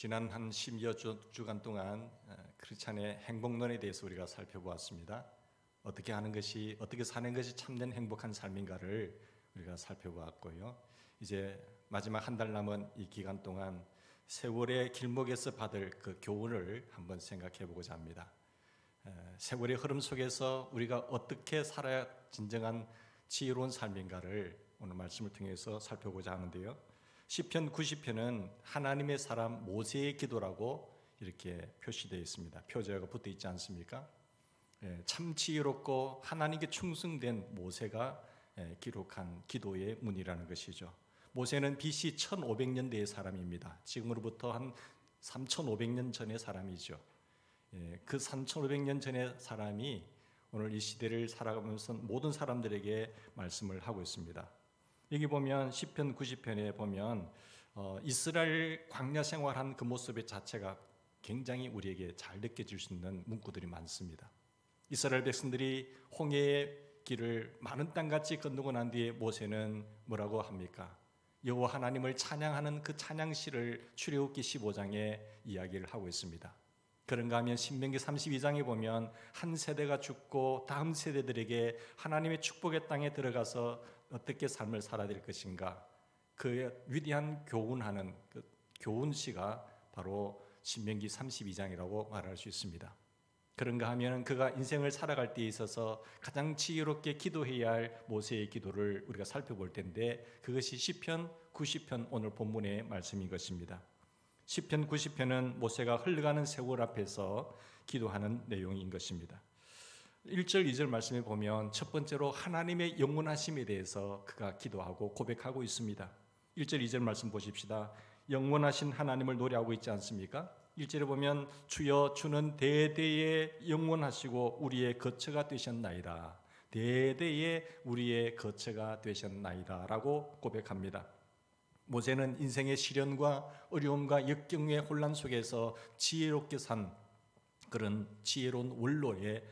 지난 한 10여 주간 동안 크리스찬의 행복론에 대해서 우리가 살펴보았습니다. 어떻게 하는 것이, 어떻게 사는 것이 참된 행복한 삶인가를 우리가 살펴보았고요. 이제 마지막 한 달 남은 이 기간 동안 세월의 길목에서 받을 그 교훈을 한번 생각해 보고자 합니다. 세월의 흐름 속에서 우리가 어떻게 살아야 진정한 지혜로운 삶인가를 오늘 말씀을 통해서 살펴보고자 하는데요. 시편 90편은 하나님의 사람 모세의 기도라고 이렇게 표시되어 있습니다. 표제가 붙어 있지 않습니까? 참 지혜롭고 하나님께 충성된 모세가 기록한 기도의 문이라는 것이죠. 모세는 BC 1500년대의 사람입니다. 지금으로부터 한 3500년 전의 사람이죠. 그 3500년 전의 사람이 오늘 이 시대를 살아가면서 모든 사람들에게 말씀을 하고 있습니다. 여기 보면 시편 90편에 보면 이스라엘 광야 생활한 그 모습의 자체가 굉장히 우리에게 잘 느껴질 수 있는 문구들이 많습니다. 이스라엘 백성들이 홍해의 길을 많은 땅같이 건너고 난 뒤에 모세는 뭐라고 합니까? 여호와 하나님을 찬양하는 그 찬양시를 출애굽기 15장에 이야기를 하고 있습니다. 그런가 하면 신명기 32장에 보면 한 세대가 죽고 다음 세대들에게 하나님의 축복의 땅에 들어가서 어떻게 삶을 살아야 될 것인가, 그 위대한 교훈하는 그 교훈시가 바로 신명기 32장이라고 말할 수 있습니다. 그런가 하면 그가 인생을 살아갈 때 있어서 가장 지혜롭게 기도해야 할 모세의 기도를 우리가 살펴볼 텐데, 그것이 시편 90편 오늘 본문의 말씀인 것입니다. 시편 90편은 모세가 흘러가는 세월 앞에서 기도하는 내용인 것입니다. 1절 2절 말씀에 보면 첫 번째로 하나님의 영원하심에 대해서 그가 기도하고 고백하고 있습니다. 1절 2절 말씀 보십시다. 영원하신 하나님을 노래하고 있지 않습니까? 1절에 보면 주여 주는 대대에 영원하시고 우리의 거처가 되셨나이다. 대대에 우리의 거처가 되셨나이다 라고 고백합니다. 모세는 인생의 시련과 어려움과 역경의 혼란 속에서 지혜롭게 산 그런 지혜로운 원로의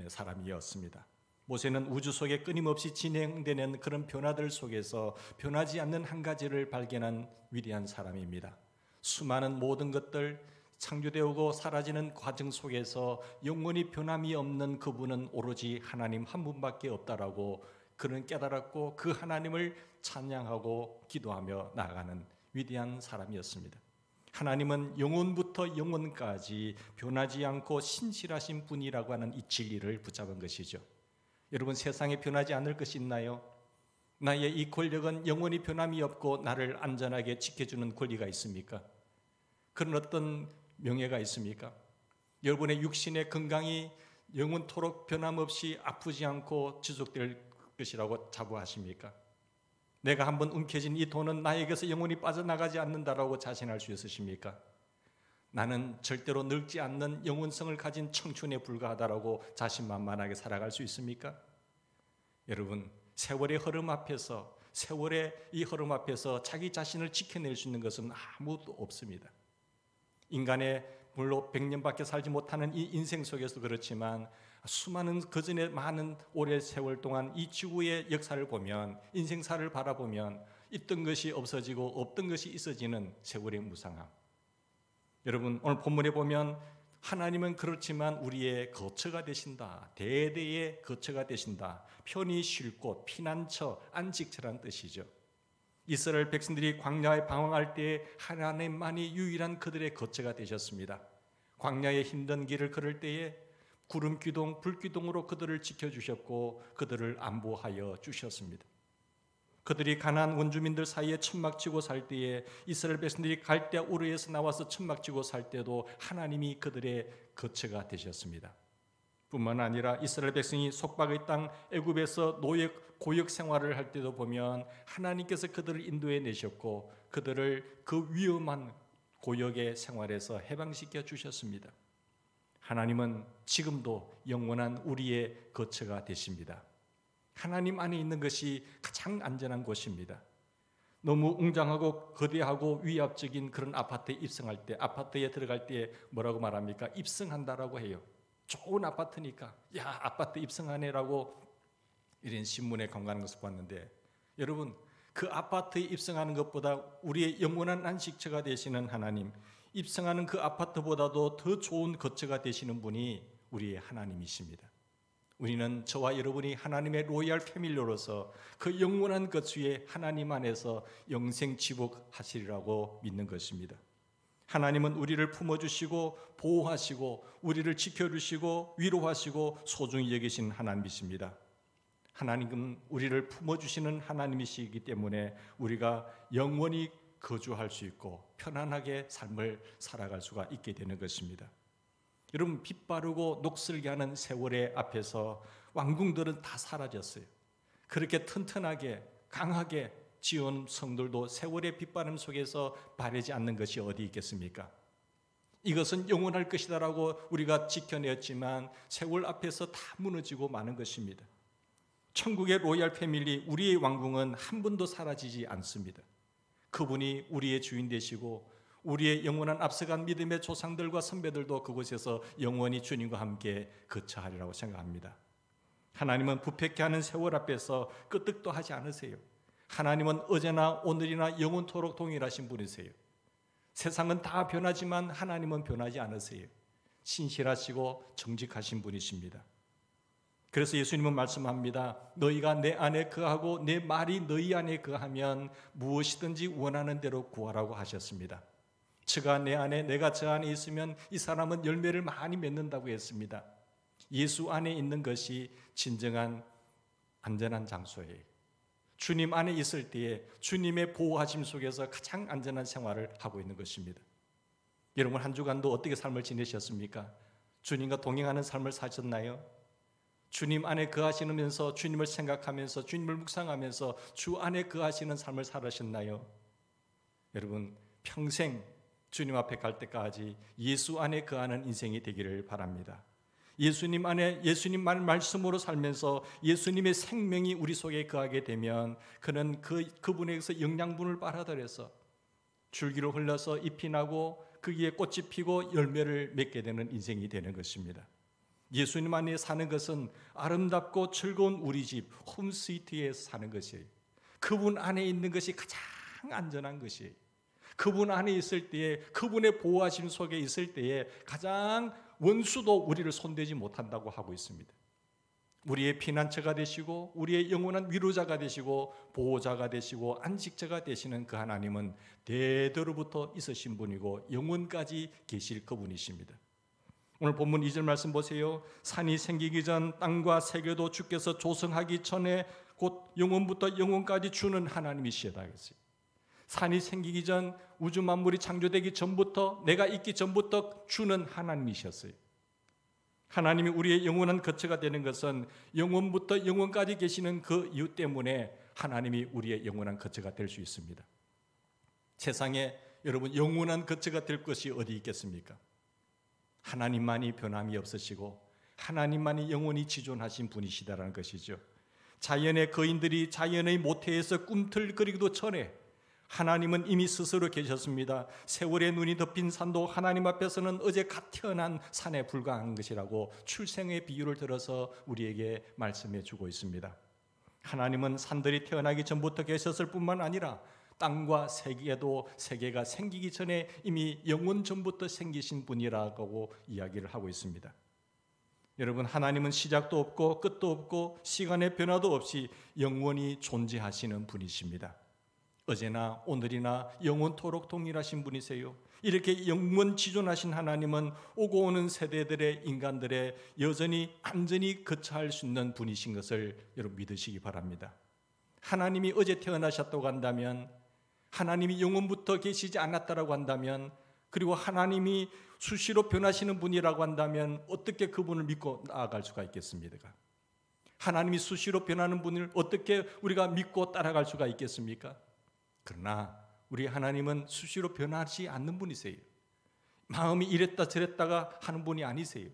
사람이었습니다. 모세는 우주 속에 끊임없이 진행되는 그런 변화들 속에서 변하지 않는 한 가지를 발견한 위대한 사람입니다. 수많은 모든 것들, 창조되고 사라지는 과정 속에서 영원히 변함이 없는 그분은 오로지 하나님 한 분밖에 없다라고 그는 깨달았고, 그 하나님을 찬양하고 기도하며 나아가는 위대한 사람이었습니다. 하나님은 영원부터 영원까지 변하지 않고 신실하신 분이라고 하는 이 진리를 붙잡은 것이죠. 여러분, 세상에 변하지 않을 것이 있나요? 나의 이 권력은 영원히 변함이 없고 나를 안전하게 지켜주는 권리가 있습니까? 그런 어떤 명예가 있습니까? 여러분의 육신의 건강이 영원토록 변함없이 아프지 않고 지속될 것이라고 자부하십니까? 내가 한번 움켜쥔 이 돈은 나에게서 영원히 빠져나가지 않는다라고 자신할 수 있으십니까? 나는 절대로 늙지 않는 영원성을 가진 청춘에 불과하다라고 자신만만하게 살아갈 수 있습니까? 여러분, 세월의 흐름 앞에서, 세월의 이 흐름 앞에서 자기 자신을 지켜낼 수 있는 것은 아무도 없습니다. 인간의 물론 100년밖에 살지 못하는 이 인생 속에서도 그렇지만, 수많은 그전에 많은 오랜 세월 동안 이 지구의 역사를 보면, 인생사를 바라보면 있던 것이 없어지고 없던 것이 있어지는 세월의 무상함. 여러분, 오늘 본문에 보면 하나님은 그렇지만 우리의 거처가 되신다, 대대의 거처가 되신다, 편히 쉴 곳, 피난처, 안식처라는 뜻이죠. 이스라엘 백성들이 광야에 방황할 때에 하나님만이 유일한 그들의 거처가 되셨습니다. 광야의 힘든 길을 걸을 때에 구름 기둥, 불 기둥으로 그들을 지켜주셨고 그들을 안보하여 주셨습니다. 그들이 가나안 원주민들 사이에 천막치고 살 때에 이스라엘 백성들이 갈대아 우르에서 나와서 천막치고 살 때도 하나님이 그들의 거처가 되셨습니다. 뿐만 아니라 이스라엘 백성이 속박의 땅 애굽에서 고역 생활을 할 때도 보면 하나님께서 그들을 인도해 내셨고 그들을 그 위험한 고역의 생활에서 해방시켜 주셨습니다. 하나님은 지금도 영원한 우리의 거처가 되십니다. 하나님 안에 있는 것이 가장 안전한 곳입니다. 너무 웅장하고 거대하고 위압적인 그런 아파트에 입성할 때, 아파트에 들어갈 때 뭐라고 말합니까? 입성한다라고 해요. 좋은 아파트니까, 야, 아파트 입성하네라고 이런 신문에 광고하는 것을 봤는데, 여러분, 그 아파트에 입성하는 것보다 우리의 영원한 안식처가 되시는 하나님, 입성하는 그 아파트보다도 더 좋은 거처가 되시는 분이 우리의 하나님이십니다. 우리는 저와 여러분이 하나님의 로얄 패밀리로서 그 영원한 거처에 하나님 안에서 영생 지복하시리라고 믿는 것입니다. 하나님은 우리를 품어주시고 보호하시고 우리를 지켜주시고 위로하시고 소중히 여기신 하나님이십니다. 하나님은 우리를 품어주시는 하나님이시기 때문에 우리가 영원히 거주할 수 있고 편안하게 삶을 살아갈 수가 있게 되는 것입니다. 여러분, 빛바르고 녹슬게 하는 세월의 앞에서 왕궁들은 다 사라졌어요. 그렇게 튼튼하게 강하게 지은 성들도 세월의 빛바람 속에서 바래지 않는 것이 어디 있겠습니까? 이것은 영원할 것이다라고 우리가 지켜냈지만 세월 앞에서 다 무너지고 마는 것입니다. 천국의 로얄 패밀리, 우리의 왕궁은 한 번도 사라지지 않습니다. 그분이 우리의 주인 되시고 우리의 영원한 앞서간 믿음의 조상들과 선배들도 그곳에서 영원히 주님과 함께 거처하리라고 생각합니다. 하나님은 부패케 하는 세월 앞에서 끄떡도 하지 않으세요. 하나님은 어제나 오늘이나 영원토록 동일하신 분이세요. 세상은 다 변하지만 하나님은 변하지 않으세요. 신실하시고 정직하신 분이십니다. 그래서 예수님은 말씀합니다. 너희가 내 안에 거하고 내 말이 너희 안에 거하면 무엇이든지 원하는 대로 구하라고 하셨습니다. 저가 내 안에 내가 저 안에 있으면 이 사람은 열매를 많이 맺는다고 했습니다. 예수 안에 있는 것이 진정한 안전한 장소예요. 주님 안에 있을 때에 주님의 보호하심 속에서 가장 안전한 생활을 하고 있는 것입니다. 여러분, 한 주간도 어떻게 삶을 지내셨습니까? 주님과 동행하는 삶을 사셨나요? 주님 안에 거하시면서 주님을 생각하면서 주님을 묵상하면서 주 안에 거하시는 삶을 살으셨나요? 여러분, 평생 주님 앞에 갈 때까지 예수 안에 거하는 인생이 되기를 바랍니다. 예수님 안에 예수님 말씀으로 살면서 예수님의 생명이 우리 속에 거하게 되면 그는 그분에게서 영양분을 빨아들여서 줄기로 흘러서 잎이 나고 거기에 꽃이 피고 열매를 맺게 되는 인생이 되는 것입니다. 예수님 안에 사는 것은 아름답고 즐거운 우리 집 홈스위트에서 사는 것이에요. 그분 안에 있는 것이 가장 안전한 것이에요. 그분 안에 있을 때에 그분의 보호하심 속에 있을 때에 가장 원수도 우리를 손대지 못한다고 하고 있습니다. 우리의 피난처가 되시고 우리의 영원한 위로자가 되시고 보호자가 되시고 안식자가 되시는 그 하나님은 대대로부터 있으신 분이고 영원까지 계실 그분이십니다. 오늘 본문 2절 말씀 보세요. 산이 생기기 전 땅과 세계도 주께서 조성하기 전에 곧 영원부터 영원까지 주는 하나님이시다 했어요. 산이 생기기 전 우주 만물이 창조되기 전부터 내가 있기 전부터 주는 하나님이셨어요. 하나님이 우리의 영원한 거처가 되는 것은 영원부터 영원까지 계시는 그 이유 때문에 하나님이 우리의 영원한 거처가 될 수 있습니다. 세상에 여러분 영원한 거처가 될 것이 어디 있겠습니까? 하나님만이 변함이 없으시고 하나님만이 영원히 지존하신 분이시다라는 것이죠. 자연의 거인들이 자연의 모태에서 꿈틀거리기도 전에 하나님은 이미 스스로 계셨습니다. 세월의 눈이 덮인 산도 하나님 앞에서는 어제 갓 태어난 산에 불과한 것이라고 출생의 비유를 들어서 우리에게 말씀해 주고 있습니다. 하나님은 산들이 태어나기 전부터 계셨을 뿐만 아니라 땅과 세계도 세계가 생기기 전에 이미 영원 전부터 생기신 분이라고 이야기를 하고 있습니다. 여러분, 하나님은 시작도 없고 끝도 없고 시간의 변화도 없이 영원히 존재하시는 분이십니다. 어제나 오늘이나 영원토록 동일하신 분이세요. 이렇게 영원지존하신 하나님은 오고 오는 세대들의 인간들의 여전히 안전히 거처할 수 있는 분이신 것을 여러분 믿으시기 바랍니다. 하나님이 어제 태어나셨다고 한다면, 하나님이 영원부터 계시지 않았다라고 한다면, 그리고 하나님이 수시로 변하시는 분이라고 한다면 어떻게 그분을 믿고 나아갈 수가 있겠습니까? 하나님이 수시로 변하는 분을 어떻게 우리가 믿고 따라갈 수가 있겠습니까? 그러나 우리 하나님은 수시로 변하지 않는 분이세요. 마음이 이랬다 저랬다가 하는 분이 아니세요.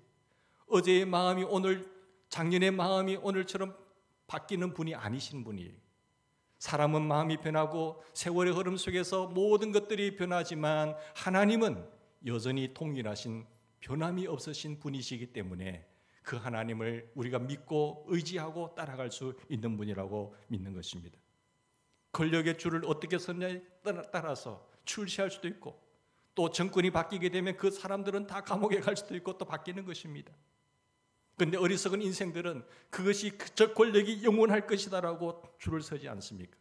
어제의 마음이 오늘, 작년의 마음이 오늘처럼 바뀌는 분이 아니신 분이에요. 사람은 마음이 변하고 세월의 흐름 속에서 모든 것들이 변하지만 하나님은 여전히 동일하신 변함이 없으신 분이시기 때문에 그 하나님을 우리가 믿고 의지하고 따라갈 수 있는 분이라고 믿는 것입니다. 권력의 줄을 어떻게 섰냐에 따라서 출시할 수도 있고 또 정권이 바뀌게 되면 그 사람들은 다 감옥에 갈 수도 있고 또 바뀌는 것입니다. 그런데 어리석은 인생들은 그것이 저 권력이 영원할 것이다라고 줄을 서지 않습니까?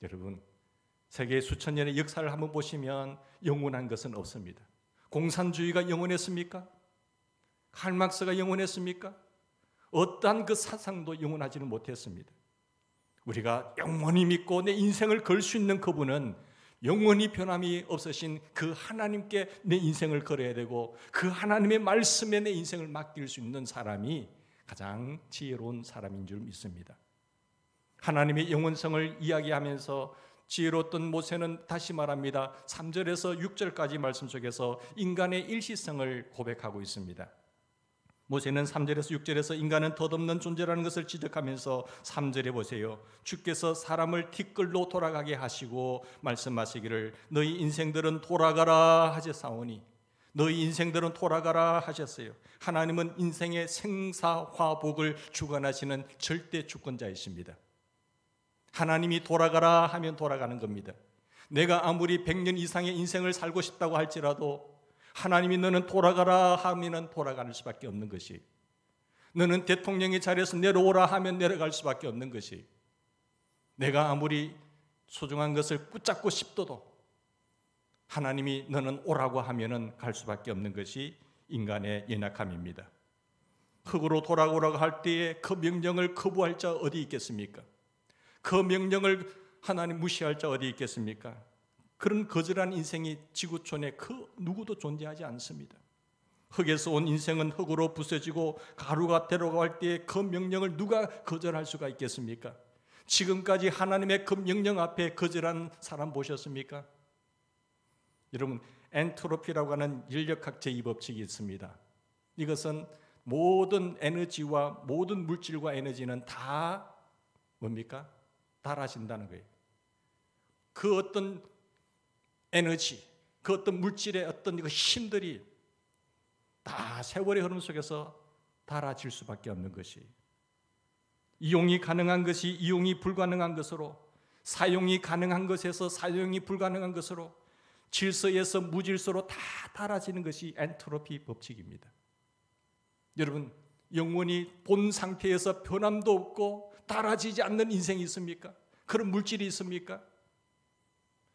여러분, 세계 수천 년의 역사를 한번 보시면 영원한 것은 없습니다. 공산주의가 영원했습니까? 칼막스가 영원했습니까? 어떠한 그 사상도 영원하지는 못했습니다. 우리가 영원히 믿고 내 인생을 걸 수 있는 그분은 영원히 변함이 없으신 그 하나님께 내 인생을 걸어야 되고 그 하나님의 말씀에 내 인생을 맡길 수 있는 사람이 가장 지혜로운 사람인 줄 믿습니다. 하나님의 영원성을 이야기하면서 지혜로웠던 모세는 다시 말합니다. 3절에서 6절까지 말씀 속에서 인간의 일시성을 고백하고 있습니다. 모세는 3절에서 6절에서 인간은 덧없는 존재라는 것을 지적하면서 3절에 보세요. 주께서 사람을 티끌로 돌아가게 하시고 말씀하시기를 너희 인생들은 돌아가라 하셨사오니, 너희 인생들은 돌아가라 하셨어요. 하나님은 인생의 생사화복을 주관하시는 절대 주권자이십니다. 하나님이 돌아가라 하면 돌아가는 겁니다. 내가 아무리 100년 이상의 인생을 살고 싶다고 할지라도 하나님이 너는 돌아가라 하면 돌아갈 수밖에 없는 것이, 너는 대통령의 자리에서 내려오라 하면 내려갈 수밖에 없는 것이, 내가 아무리 소중한 것을 붙잡고 싶어도 하나님이 너는 오라고 하면 갈 수밖에 없는 것이 인간의 연약함입니다. 흙으로 돌아오라고 할 때에 그 명령을 거부할 자 어디 있겠습니까? 그 명령을 하나님 무시할 자 어디 있겠습니까? 그런 거절한 인생이 지구촌에 그 누구도 존재하지 않습니다. 흙에서 온 인생은 흙으로 부서지고 가루가 되어갈 때에 그 명령을 누가 거절할 수가 있겠습니까? 지금까지 하나님의 그 명령 앞에 거절한 사람 보셨습니까? 여러분, 엔트로피라고 하는 인력학 제2법칙이 있습니다. 이것은 모든 에너지와 모든 물질과 에너지는 다 뭡니까? 달아진다는 거예요. 그 어떤 에너지, 그 어떤 물질의 어떤 그 힘들이 다 세월의 흐름 속에서 달아질 수밖에 없는 것이, 이용이 가능한 것이 이용이 불가능한 것으로, 사용이 가능한 것에서 사용이 불가능한 것으로, 질서에서 무질서로 다 달아지는 것이 엔트로피 법칙입니다. 여러분, 영원히 본 상태에서 변함도 없고 달아지지 않는 인생이 있습니까? 그런 물질이 있습니까?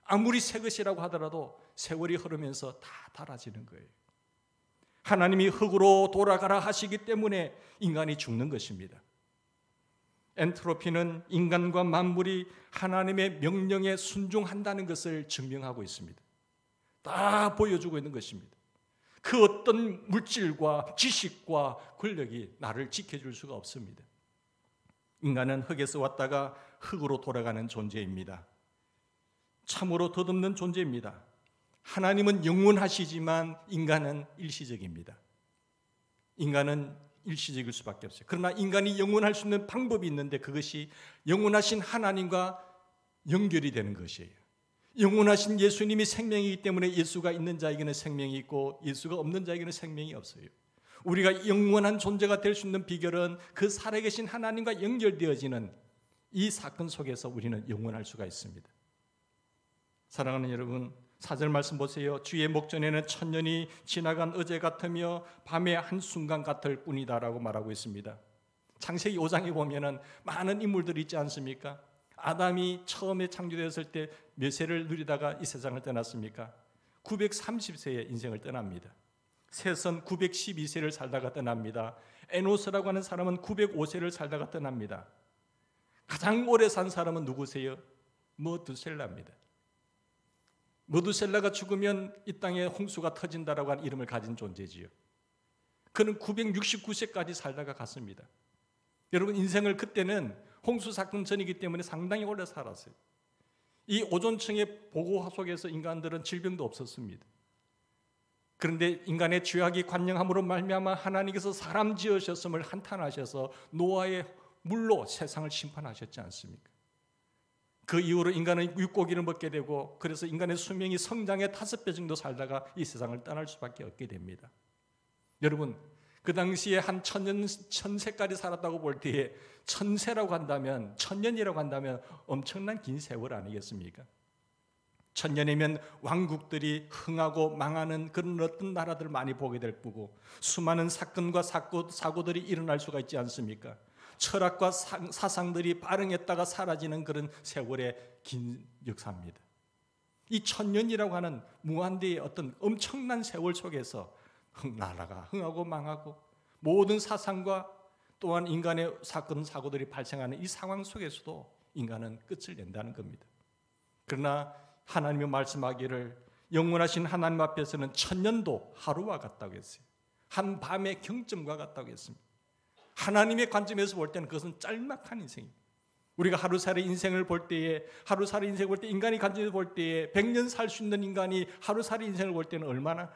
아무리 새 것이라고 하더라도 세월이 흐르면서 다 달아지는 거예요. 하나님이 흙으로 돌아가라 하시기 때문에 인간이 죽는 것입니다. 엔트로피는 인간과 만물이 하나님의 명령에 순종한다는 것을 증명하고 있습니다. 다 보여주고 있는 것입니다. 그 어떤 물질과 지식과 권력이 나를 지켜줄 수가 없습니다. 인간은 흙에서 왔다가 흙으로 돌아가는 존재입니다. 참으로 덧없는 존재입니다. 하나님은 영원하시지만 인간은 일시적입니다. 인간은 일시적일 수밖에 없어요. 그러나 인간이 영원할 수 있는 방법이 있는데 그것이 영원하신 하나님과 연결이 되는 것이에요. 영원하신 예수님이 생명이기 때문에 예수가 있는 자에게는 생명이 있고 예수가 없는 자에게는 생명이 없어요. 우리가 영원한 존재가 될 수 있는 비결은 그 살아계신 하나님과 연결되어지는 이 사건 속에서 우리는 영원할 수가 있습니다. 사랑하는 여러분, 4절 말씀 보세요. 주의 목전에는 천년이 지나간 어제 같으며 밤의 한순간 같을 뿐이다라고 말하고 있습니다. 창세기 5장에 보면은 많은 인물들이 있지 않습니까? 아담이 처음에 창조되었을 때 몇 세를 누리다가 이 세상을 떠났습니까? 930세의 인생을 떠납니다. 셋은 912세를 살다가 떠납니다. 에노스라고 하는 사람은 905세를 살다가 떠납니다. 가장 오래 산 사람은 누구세요? 머두셀라입니다. 머두셀라가 죽으면 이 땅에 홍수가 터진다라고 하는 이름을 가진 존재지요. 그는 969세까지 살다가 갔습니다. 여러분, 인생을 그때는 홍수 사건 전이기 때문에 상당히 오래 살았어요. 이 오존층의 보고 속에서 인간들은 질병도 없었습니다. 그런데 인간의 죄악이 관영함으로 말미암아 하나님께서 사람 지으셨음을 한탄하셔서 노아의 물로 세상을 심판하셨지 않습니까? 그 이후로 인간은 육고기를 먹게 되고 그래서 인간의 수명이 성장의 5배 정도 살다가 이 세상을 떠날 수밖에 없게 됩니다. 여러분, 그 당시에 한 천세까지 살았다고 볼 때에 천세라고 한다면, 천년이라고 한다면 엄청난 긴 세월 아니겠습니까? 천년이면 왕국들이 흥하고 망하는 그런 어떤 나라들 많이 보게 될 거고, 수많은 사건과 사고들이 일어날 수가 있지 않습니까? 철학과 사상들이 발흥했다가 사라지는 그런 세월의 긴 역사입니다. 이 천년이라고 하는 무한대의 어떤 엄청난 세월 속에서 나라가 흥하고 망하고 모든 사상과 또한 인간의 사건 사고들이 발생하는 이 상황 속에서도 인간은 끝을 낸다는 겁니다. 그러나 하나님이 말씀하기를 영원하신 하나님 앞에서는 천년도 하루와 같다고 했어요. 한 밤의 경점과 같다고 했습니다. 하나님의 관점에서 볼 때는 그것은 짤막한 인생입니다. 우리가 하루살이 인생을 볼 때에, 하루살이 인생을 볼 때, 인간이 관점에서 볼 때에 100년 살 수 있는 인간이 하루살이 인생을 볼 때는 얼마나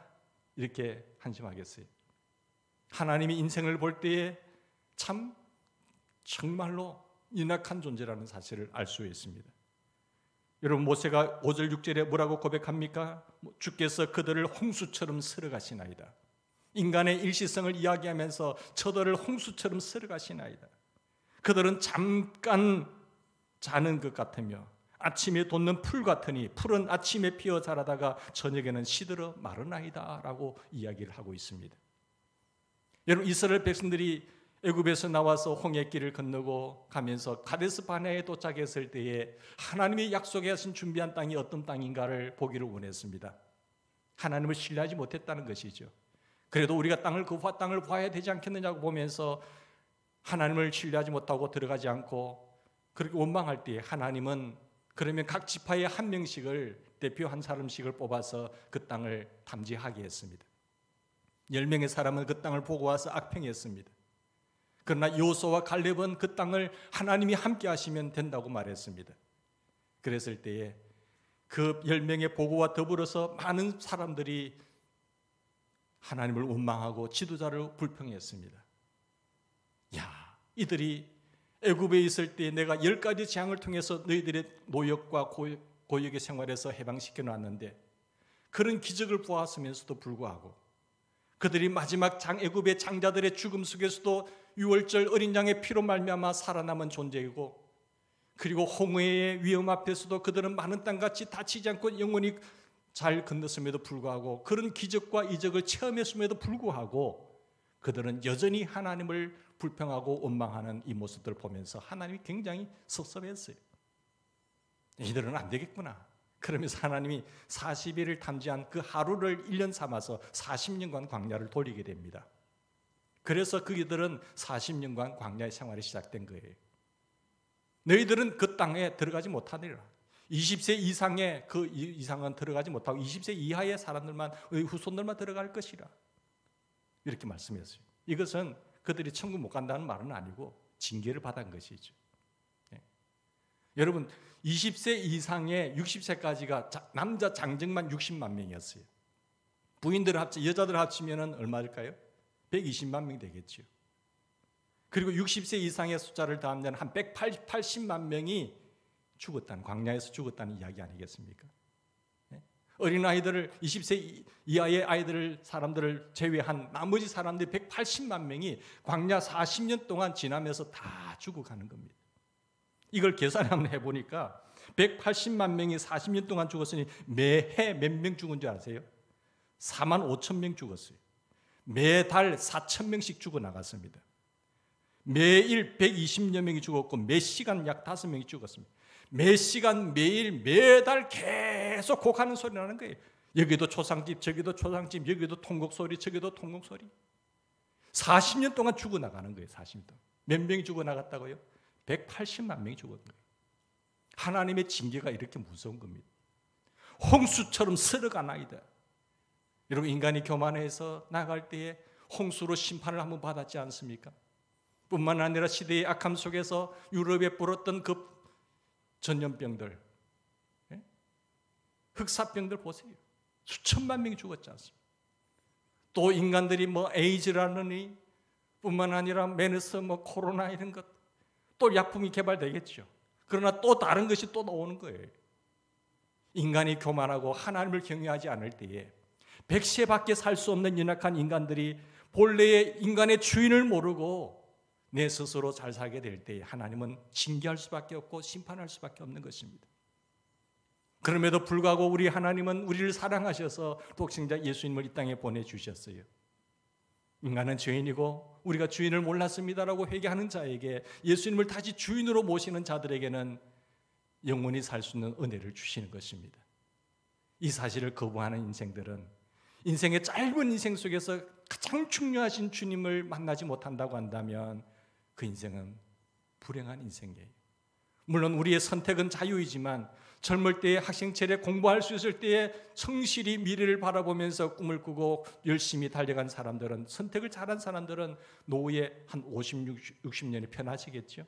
이렇게 한심하겠어요. 하나님이 인생을 볼 때에 참 정말로 연약한 존재라는 사실을 알 수 있습니다. 여러분, 모세가 5절 6절에 뭐라고 고백합니까? 주께서 그들을 홍수처럼 쓸어가시나이다. 인간의 일시성을 이야기하면서 저들을 홍수처럼 쓸어가시나이다. 그들은 잠깐 자는 것 같으며 아침에 돋는 풀 같으니 풀은 아침에 피어 자라다가 저녁에는 시들어 마르나이다 라고 이야기를 하고 있습니다. 여러분, 이스라엘 백성들이 애굽에서 나와서 홍해길을 건너고 가면서 가데스 바네아에 도착했을 때에 하나님이 약속하신 준비한 땅이 어떤 땅인가를 보기를 원했습니다. 하나님을 신뢰하지 못했다는 것이죠. 그래도 우리가 그 땅을 봐야 되지 않겠느냐고 보면서 하나님을 신뢰하지 못하고 들어가지 않고 그렇게 원망할 때에 하나님은 그러면 각 지파의 한 명씩을 대표 한 사람씩을 뽑아서 그 땅을 탐지하게 했습니다. 10명의 사람은 그 땅을 보고 와서 악평했습니다. 그러나 여호수아와 갈렙은 그 땅을 하나님이 함께 하시면 된다고 말했습니다. 그랬을 때에 그 10명의 보고와 더불어서 많은 사람들이 하나님을 원망하고 지도자를 불평했습니다. 야, 이들이 애굽에 있을 때 내가 10가지 재앙을 통해서 너희들의 노역과 고역의 생활에서 해방시켜 놨는데 그런 기적을 보았으면서도 불구하고 그들이 마지막 애굽의 장자들의 죽음 속에서도 6월절 어린 양의 피로 말미암아 살아남은 존재이고, 그리고 홍해의 위험 앞에서도 그들은 많은 땅같이 다치지 않고 영원히 잘 건넜음에도 불구하고 그런 기적과 이적을 체험했음에도 불구하고 그들은 여전히 하나님을 불평하고 원망하는 이 모습들을 보면서 하나님이 굉장히 섭섭했어요. 이들은 안 되겠구나. 그러면서 하나님이 40일을 탐지한 그 하루를 1년 삼아서 40년간 광야를 돌리게 됩니다. 그래서 그들은 40년간 광야의 생활이 시작된 거예요. 너희들은 그 땅에 들어가지 못하리라. 20세 이상의 그 이상은 들어가지 못하고 20세 이하의 사람들만, 후손들만 들어갈 것이라. 이렇게 말씀했어요. 이것은 그들이 천국 못 간다는 말은 아니고 징계를 받은 것이죠. 네. 여러분, 20세 이상의 60세까지가 남자 장정만 60만 명이었어요. 부인들을 여자들 합치면 얼마일까요? 120만 명 되겠죠. 그리고 60세 이상의 숫자를 더하면 한 180만 명이 죽었다는, 광야에서 죽었다는 이야기 아니겠습니까? 어린아이들을 20세 이하의 사람들을 제외한 나머지 사람들 180만 명이 광야 40년 동안 지나면서 다 죽어가는 겁니다. 이걸 계산을 한번 해보니까 180만 명이 40년 동안 죽었으니 매해 몇 명 죽은 줄 아세요? 4만 5천 명 죽었어요. 매달 4천 명씩 죽어나갔습니다. 매일 120여 명이 죽었고 매 시간 약 5명이 죽었습니다. 매 시간 매일 매달 계속 곡하는 소리 나는 거예요. 여기도 초상집, 저기도 초상집, 여기도 통곡 소리, 저기도 통곡 소리. 40년 동안 죽어나가는 거예요. 40년 동안. 몇 명이 죽어나갔다고요? 180만 명이 죽은 거예요. 하나님의 징계가 이렇게 무서운 겁니다. 홍수처럼 쓸어가나이다. 여러분, 인간이 교만해서 나갈 때에 홍수로 심판을 한번 받았지 않습니까? 뿐만 아니라 시대의 악함 속에서 유럽에 불었던 그 전염병들, 흑사병들 보세요. 수천만 명이 죽었지 않습니까? 또 인간들이 에이즈라느니 뿐만 아니라 메르스, 코로나 이런 것, 또 약품이 개발되겠죠. 그러나 또 다른 것이 또 나오는 거예요. 인간이 교만하고 하나님을 경외하지 않을 때에 100세밖에 살 수 없는 연약한 인간들이 본래의 인간의 주인을 모르고 내 스스로 잘 살게 될 때에 하나님은 징계할 수밖에 없고 심판할 수밖에 없는 것입니다. 그럼에도 불구하고 우리 하나님은 우리를 사랑하셔서 독생자 예수님을 이 땅에 보내주셨어요. 인간은 죄인이고 우리가 주인을 몰랐습니다라고 회개하는 자에게, 예수님을 다시 주인으로 모시는 자들에게는 영원히 살 수 있는 은혜를 주시는 것입니다. 이 사실을 거부하는 인생들은 인생의 짧은 인생 속에서 가장 중요하신 주님을 만나지 못한다고 한다면 그 인생은 불행한 인생이에요. 물론 우리의 선택은 자유이지만 젊을 때에 학생철에 공부할 수 있을 때에 성실히 미래를 바라보면서 꿈을 꾸고 열심히 달려간 사람들은, 선택을 잘한 사람들은 노후에 한 50, 60년이 편하시겠죠.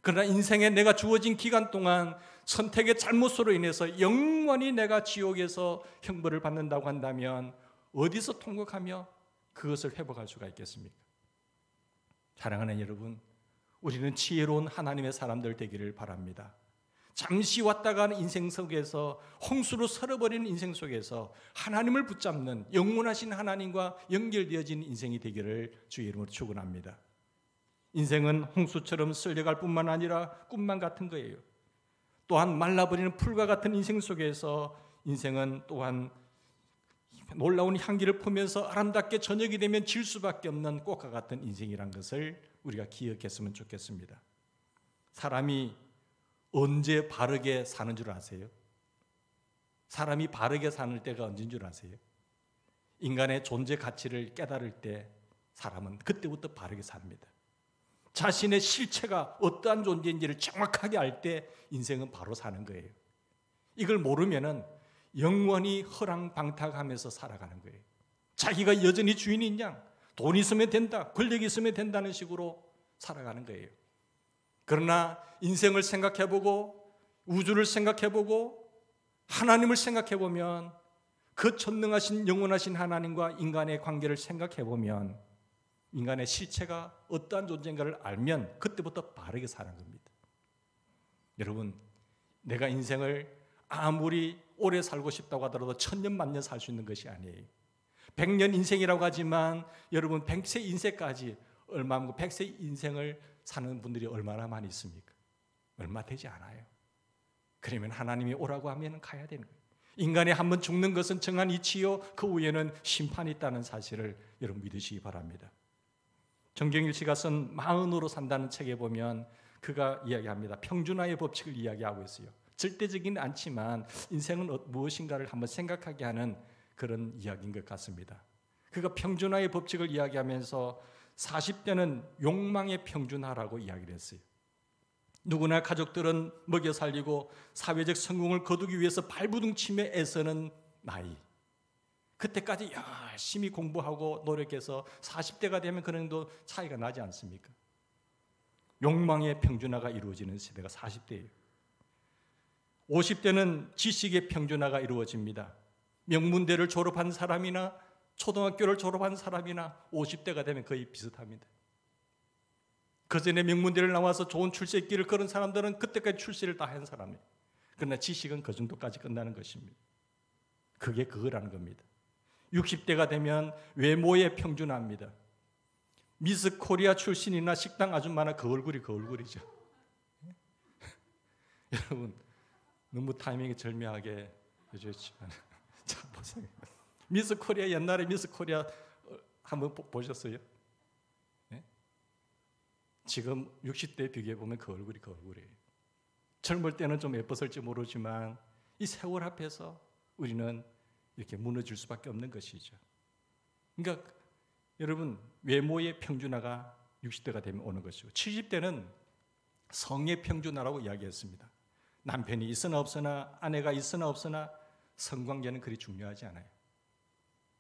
그러나 인생에 내가 주어진 기간 동안 선택의 잘못으로 인해서 영원히 내가 지옥에서 형벌을 받는다고 한다면 어디서 통곡하며 그것을 회복할 수가 있겠습니까? 사랑하는 여러분, 우리는 지혜로운 하나님의 사람들 되기를 바랍니다. 잠시 왔다 가는 인생 속에서, 홍수로 설어버리는 인생 속에서 하나님을 붙잡는 영원하신 하나님과 연결되어진 인생이 되기를 주의 이름으로 축원합니다. 인생은 홍수처럼 쓸려갈 뿐만 아니라 꿈만 같은 거예요. 또한 말라버리는 풀과 같은 인생 속에서 인생은 또한 놀라운 향기를 품면서 아름답게 저녁이 되면 질 수밖에 없는 꽃과 같은 인생이란 것을 우리가 기억했으면 좋겠습니다. 사람이 언제 바르게 사는 줄 아세요? 사람이 바르게 사는 때가 언제인 줄 아세요? 인간의 존재 가치를 깨달을 때 사람은 그때부터 바르게 삽니다. 자신의 실체가 어떠한 존재인지를 정확하게 알 때 인생은 바로 사는 거예요. 이걸 모르면은 영원히 허랑방탕하면서 살아가는 거예요. 자기가 여전히 주인인 양, 돈 있으면 된다, 권력이 있으면 된다는 식으로 살아가는 거예요. 그러나 인생을 생각해보고 우주를 생각해보고 하나님을 생각해보면, 그 전능하신 영원하신 하나님과 인간의 관계를 생각해보면 인간의 실체가 어떠한 존재인가를 알면 그때부터 바르게 사는 겁니다. 여러분, 내가 인생을 아무리 오래 살고 싶다고 하더라도 1000년 만년 살 수 있는 것이 아니에요. 100년 인생이라고 하지만 여러분 100세 인생까지 얼마, 100세 인생을 사는 분들이 얼마나 많이 있습니까? 얼마 되지 않아요. 그러면 하나님이 오라고 하면 가야 되는 거예요. 인간이 한번 죽는 것은 정한 이치요, 그 후에는 심판이 있다는 사실을 여러분 믿으시기 바랍니다. 정경일 씨가 쓴 마흔으로 산다는 책에 보면 그가 이야기합니다. 평준화의 법칙을 이야기하고 있어요. 절대적이는 않지만 인생은 무엇인가를 한번 생각하게 하는 그런 이야기인 것 같습니다. 그가 평준화의 법칙을 이야기하면서 40대는 욕망의 평준화라고 이야기를 했어요. 누구나 가족들은 먹여 살리고 사회적 성공을 거두기 위해서 발부둥치며 애쓰는 나이, 그때까지 열심히 공부하고 노력해서 40대가 되면 그런 정도 차이가 나지 않습니까? 욕망의 평준화가 이루어지는 시대가 40대예요. 50대는 지식의 평준화가 이루어집니다. 명문대를 졸업한 사람이나 초등학교를 졸업한 사람이나 50대가 되면 거의 비슷합니다. 그전에 명문대를 나와서 좋은 출세길을 걸은 사람들은 그때까지 출세를 다 한 사람이에요. 그러나 지식은 그 정도까지 끝나는 것입니다. 그게 그거라는 겁니다. 60대가 되면 외모의 평준화입니다. 미스 코리아 출신이나 식당 아줌마나 그 얼굴이 그 얼굴이죠. 여러분, 너무 타이밍이 절묘하게 해주셨지만 자, 보세요. 미스 코리아, 옛날에 미스 코리아 한번 보셨어요? 네? 지금 60대 비교해 보면 그 얼굴이 그 얼굴이에요. 젊을 때는 좀 예뻤을지 모르지만 이 세월 앞에서 우리는 이렇게 무너질 수밖에 없는 것이죠. 그러니까 여러분, 외모의 평준화가 60대가 되면 오는 것이고, 70대는 성의 평준화라고 이야기했습니다. 남편이 있으나 없으나, 아내가 있으나 없으나 성관계는 그리 중요하지 않아요.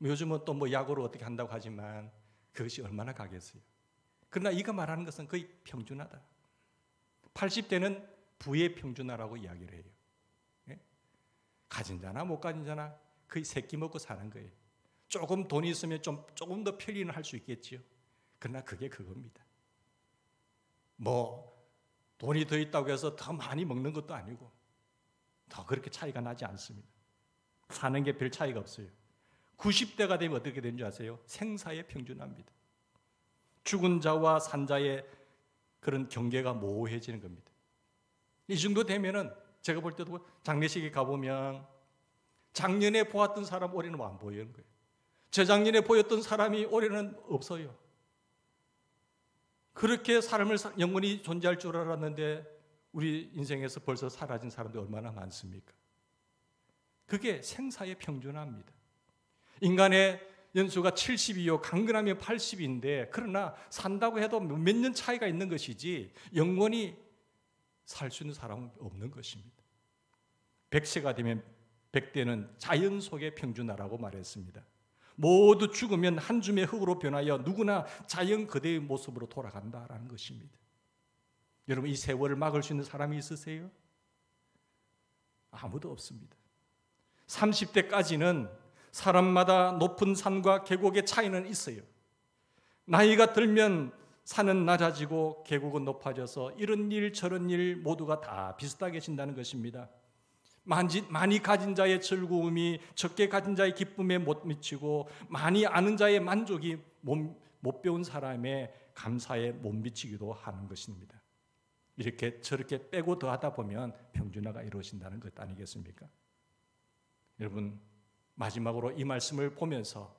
요즘은 또 뭐 약으로 어떻게 한다고 하지만 그것이 얼마나 가겠어요. 그러나 이가 말하는 것은 거의 평준화다. 80대는 부의 평준화라고 이야기를 해요. 예? 가진 자나 못 가진 자나 거의 새끼 먹고 사는 거예요. 조금 돈이 있으면 조금 더 편리는 할 수 있겠지요. 그러나 그게 그겁니다. 뭐 돈이 더 있다고 해서 더 많이 먹는 것도 아니고 더 그렇게 차이가 나지 않습니다. 사는 게 별 차이가 없어요. 90대가 되면 어떻게 되는 줄 아세요? 생사의 평준화입니다. 죽은 자와 산 자의 그런 경계가 모호해지는 겁니다. 이 정도 되면은 제가 볼 때도 장례식에 가보면 작년에 보았던 사람 올해는 안 보이는 거예요. 재작년에 보였던 사람이 올해는 없어요. 그렇게 사람을 영원히 존재할 줄 알았는데 우리 인생에서 벌써 사라진 사람들이 얼마나 많습니까? 그게 생사의 평준화입니다. 인간의 연수가 70이요, 강건하면 80인데 그러나 산다고 해도 몇 년 차이가 있는 것이지 영원히 살 수 있는 사람은 없는 것입니다. 100세가 되면 100대는 자연 속의 평준화라고 말했습니다. 모두 죽으면 한 줌의 흙으로 변하여 누구나 자연 그대의 모습으로 돌아간다라는 것입니다. 여러분, 이 세월을 막을 수 있는 사람이 있으세요? 아무도 없습니다. 30대까지는 사람마다 높은 산과 계곡의 차이는 있어요. 나이가 들면 산은 낮아지고 계곡은 높아져서 이런 일 저런 일 모두가 다 비슷하게 진다는 것입니다. 많이 가진 자의 즐거움이 적게 가진 자의 기쁨에 못 미치고 많이 아는 자의 만족이 못 배운 사람의 감사에 못 미치기도 하는 것입니다. 이렇게 저렇게 빼고 더하다 보면 평준화가 이루어진다는 것 아니겠습니까? 여러분, 마지막으로 이 말씀을 보면서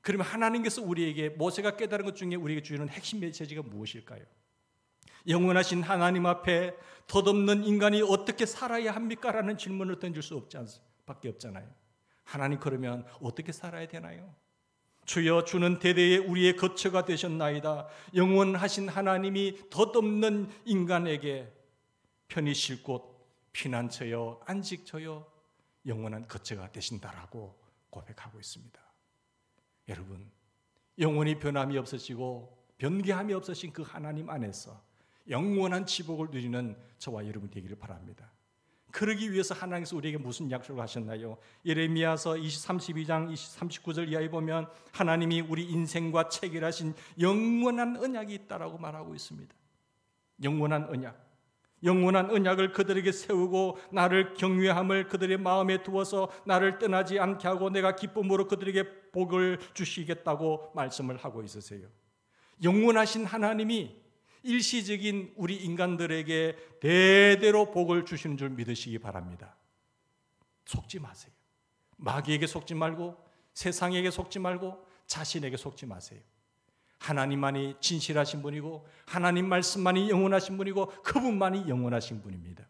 그러면 하나님께서 우리에게 모세가 깨달은 것 중에 우리에게 주는 핵심 메시지가 무엇일까요? 영원하신 하나님 앞에 덧없는 인간이 어떻게 살아야 합니까? 라는 질문을 던질 밖에 없잖아요. 하나님, 그러면 어떻게 살아야 되나요? 주여, 주는 대대에 우리의 거처가 되셨나이다. 영원하신 하나님이 덧없는 인간에게 편히 쉴 곳, 피난처여, 안식처여, 영원한 거처가 되신다라고 고백하고 있습니다. 여러분, 영원히 변함이 없으시고 변개함이 없으신 그 하나님 안에서 영원한 지복을 누리는 저와 여러분 되기를 바랍니다. 그러기 위해서 하나님께서 우리에게 무슨 약속을 하셨나요? 예레미야서 32장 39절 이하에 보면 하나님이 우리 인생과 체결하신 영원한 언약이 있다라고 말하고 있습니다. 영원한 언약. 영원한 언약을 그들에게 세우고 나를 경외함을 그들의 마음에 두어서 나를 떠나지 않게 하고 내가 기쁨으로 그들에게 복을 주시겠다고 말씀을 하고 있으세요. 영원하신 하나님이 일시적인 우리 인간들에게 대대로 복을 주시는 줄 믿으시기 바랍니다. 속지 마세요. 마귀에게 속지 말고 세상에게 속지 말고 자신에게 속지 마세요. 하나님만이 진실하신 분이고 하나님 말씀만이 영원하신 분이고 그분만이 영원하신 분입니다.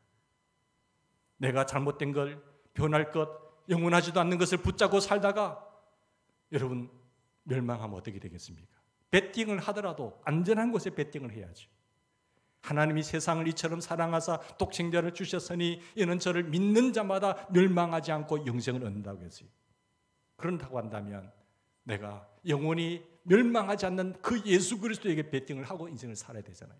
내가 잘못된 걸, 변할 것, 영원하지도 않는 것을 붙잡고 살다가 여러분 멸망하면 어떻게 되겠습니까? 베팅을 하더라도 안전한 곳에 베팅을 해야죠. 하나님이 세상을 이처럼 사랑하사 독생자를 주셨으니 이는 저를 믿는 자마다 멸망하지 않고 영생을 얻는다고 했어요. 그런다고 한다면 내가 영원히 멸망하지 않는 그 예수 그리스도에게 베팅을 하고 인생을 살아야 되잖아요.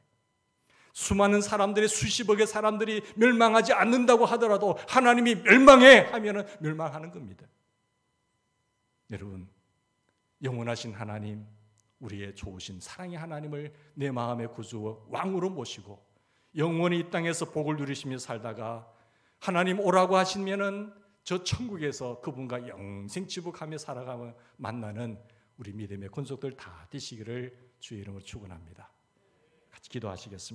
수많은 사람들이 수십억의 사람들이 멸망하지 않는다고 하더라도 하나님이 멸망해 하면은 멸망하는 겁니다. 여러분, 영원하신 하나님, 우리의 좋으신 사랑의 하나님을 내 마음의 구주 왕으로 모시고 영원히 이 땅에서 복을 누리시며 살다가 하나님 오라고 하시면은 저 천국에서 그분과 영생 지복하며 살아가며 만나는 우리 믿음의 권속들 다 되시기를 주의 이름으로 축원합니다. 같이 기도하시겠습니다.